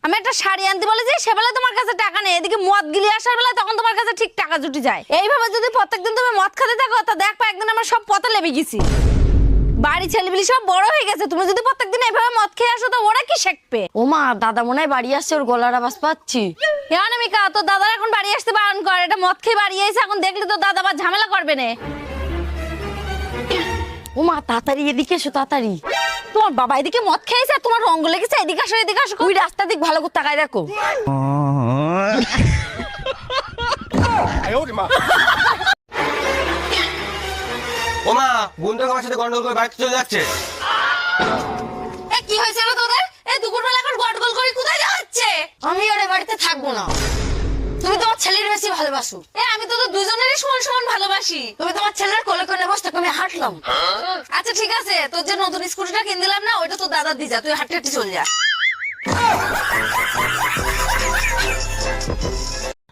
আমি একটা শাড়ি আনতে বলেছি সেবেলা তোমার কাছে টাকা নেই, এদিকে মদ গিলি আসার বেলা তখন তোমার কাছে ঠিক টাকা জুটি যায়। এইভাবে যদি প্রত্যেকদিন তুমি মদ খেতে থাকো তা দেখবা একদিন আমরা সব পথে লেবে গেছি। বাড়ি ছেলেপিলি সব বড় হয়ে গেছে, তুমি যদি প্রত্যেকদিন এইভাবে মদ খেয়ে আসো তো ওরা কি শিখবে? ও মা, দাদা মনে হয় বাড়ি আসছে, ওর গলার আওয়াজ পাচ্ছি। অনামিকা, তোর দাদা এখন বাড়ি আসতে বারণ কর, এটা মদ খেয়ে বাড়ি এসে এখন দেখলি তো দাদা আবার ঝামেলা করবে না। ও মা, তাড়াতাড়ি এদিকে এসো, তাড়াতাড়ি। তোমার বাবা এদিকে মদ খেয়েছে, তোমার রঙ লেগেছে, এদিকে আসো এদিকে আসো। ওই রাস্তা দিক ভালো করে তাকায় দেখো। ও মা, বন্ধু আমার সাথে গন্ডগোল করে বাড়িতে চলে যাচ্ছে। কি হয়েছে রে তোদের? এই দুপুরবেলা এখন গন্ডগোল করে কোথায় যাচ্ছে? আমি ওর বাড়িতে থাকবো না। তুমি তোমার ছেলের বেশি ভালোবাসো। আমি তো দুজনেরই সমান সমান ভালোবাসি। তুমি তোমার ছেলের কোলে কোলে বসতে, আমি হাঁটলাম। আচ্ছা ঠিক আছে, তোর যে নতুন স্কুটিটা কিনে দিলাম না, ওইটা তোর দাদা দিয়ে যা, তুই হাঁটতে হাঁটতে চলে যা।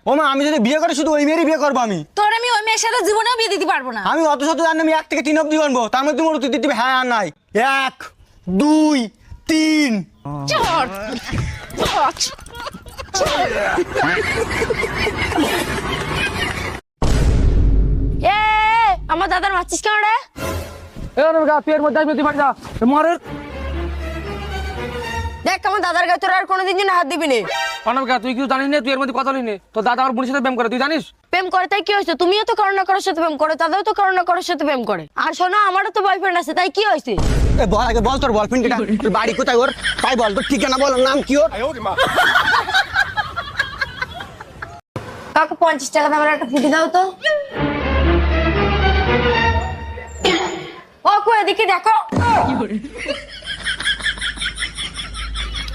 ও মা, আমি যদি বিয়ে করে শুধু ওই মেয়েরই বিয়ে করবো আমি। তোর আমি ওই মেয়ের সাথে জীবনেও বিয়ে দিতে পারবো না। আমি অত শত জানি আমি 1 থেকে 3 অব্দি গণবো, তার মধ্যে তোমার উত্তর দিতে হবে হ্যাঁ আর নাই। 1 2 3। চল এ আমার দাদার মারছিস কেন রে? দেখ আমার দাদার গায়ে তোর আর কোনোদিন যেন হাত দিবি না। অনামিকা, তুই কি জানিস না? তুই এর মধ্যে কথা বলিনি, তোর দাদা আমার বোনের সাথে প্রেম করে, তুই জানিস? প্রেম করে তাই কি হয়েছে? তুমিও তো কারো না কারোর সাথে প্রেম করো, দাদাও তো কারো না কারোর সাথে প্রেম করে। আর শোনো, আমারও তো বয়ফ্রেন্ড আছে, তাই কি হয়েছে? এ বল আগে, বল তোর বয়ফ্রেন্ড কেটা, তোর বাড়ি কোথায় ওর, তাই বল, তোর ঠিকানা বল, নাম কি ওর? কাকু 50 টাকা দামের একটা ফুটি দাও তো। ও কো এদিকে দেখো।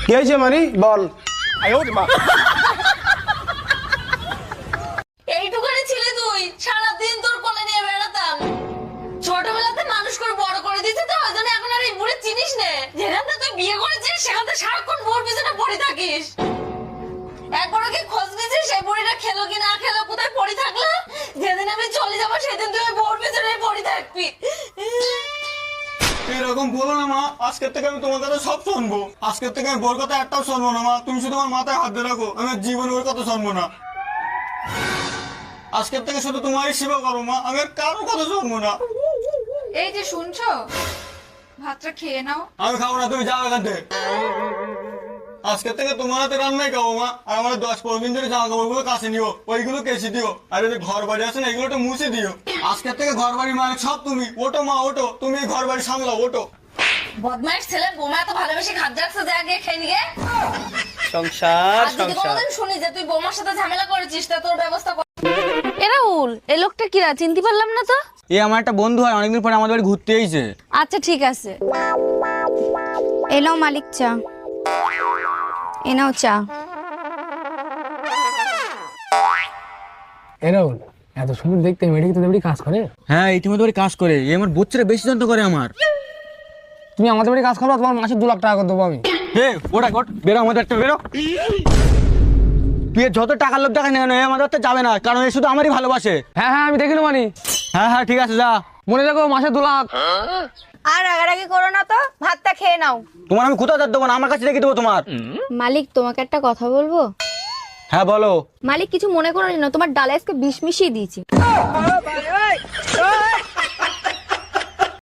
কি হয়েছে মানি বল। এইটুখানি ছিলে তুই, সারাদিন তোর কোলে নিয়ে বেড়াতাম। ছোটবেলাতে মানুষ করে বড় করে দিতে তো, ওই জন্য এখন আর এই বুড়ি চিনিস নে। যেখানে তুই বিয়ে করেছিস সেখানে সারাক্ষণ বোর পিছনে পড়ে থাকিস। একবারও কি খোঁজ নিয়েছিস সেই বুড়িটা খেলো কি না খেলো, কোথায় পড়ে থাকলো? যেদিন আমি চলে যাবো সেদিন তুই বোর পিছনে পড়ে থাকবি। এরকম বলো না মা, আজকের থেকে আমি তোমার কথা সব শুনবো। আজকের থেকে আমি বোর কথা একটাও শুনবো না মা, তুমি শুধু আমার মাথায় হাত দিয়ে রাখো, আমি জীবন ওর কথা শুনবো না। আজকের থেকে শুধু তোমারই সেবা করো মা, আমি আর কারোর কথা শুনবো না। এই যে শুনছো, ভাতটা খেয়ে নাও। আমি খাবো না, তুমি যাও এখান থেকে। আজকের থেকে তোমার হাতে রান্নাই খাবো মা, আর আমার 10-15 দিন ধরে জামা কাপড় গুলো কাছে নিও, ওইগুলো কেচে দিও, আর এই যে ঘর বাড়ি আছে না, এগুলো একটু মুছে দিও। আজকের থেকে ঘর বাড়ি মালিক সব তুমি। ওটো মা ওটো, তুমি এই ঘর বাড়ি সামলাও, ওটো। বদমাইশ ছেলে, বৌমা এত ভালোবেসে খাদ যাচ্ছে, যা গিয়ে খেয়ে নিয়ে। সংসার আর যদি কোনোদিন শুনি যে তুই বৌমার সাথে ঝামেলা করেছিস তা তোর ব্যবস্থা কর। এ রাহুল, এই লোকটা কিরা, চিনতে পারলাম না তো। এ আমার একটা বন্ধু হয়, অনেকদিন পরে আমাদের বাড়ি ঘুরতে এসেছে। আচ্ছা ঠিক আছে। এলাও মালিক চা, এনাও চা। এরাও এত সুন্দর দেখতে, মেয়েটা কি তোদের বাড়ি কাজ করে? হ্যাঁ, ইতিমধ্যে বাড়ি কাজ করে, এ আমার বোচ্চরে বেশি যন্ত্র করে আমার। তুমি আমাদের বাড়ি কাজ করো, তোমার মাসে 2 লাখ টাকা করে দেবো আমি। হে ওটা কট, বেরো আমাদের একটা, বেরো। তুই এর যত টাকার লোভ দেখা নেই, আমাদের তো যাবে না, কারণ এ শুধু আমারই ভালোবাসে। হ্যাঁ হ্যাঁ, আমি দেখিনি মানি। হ্যাঁ হ্যাঁ ঠিক আছে, যা। মনে রাখো, মাসে 2 লাখ। আর রাগারাগি করো না তো, ভাতটা খেয়ে নাও। তোমার আমি কোথাও যেতে দেবো না, আমার কাছে রেখে দেবো তোমার। মালিক, তোমাকে একটা কথা বলবো? হ্যাঁ বলো। মালিক কিছু মনে করো না, তোমার ডালে আজকে বিষ মিশিয়ে দিয়েছি।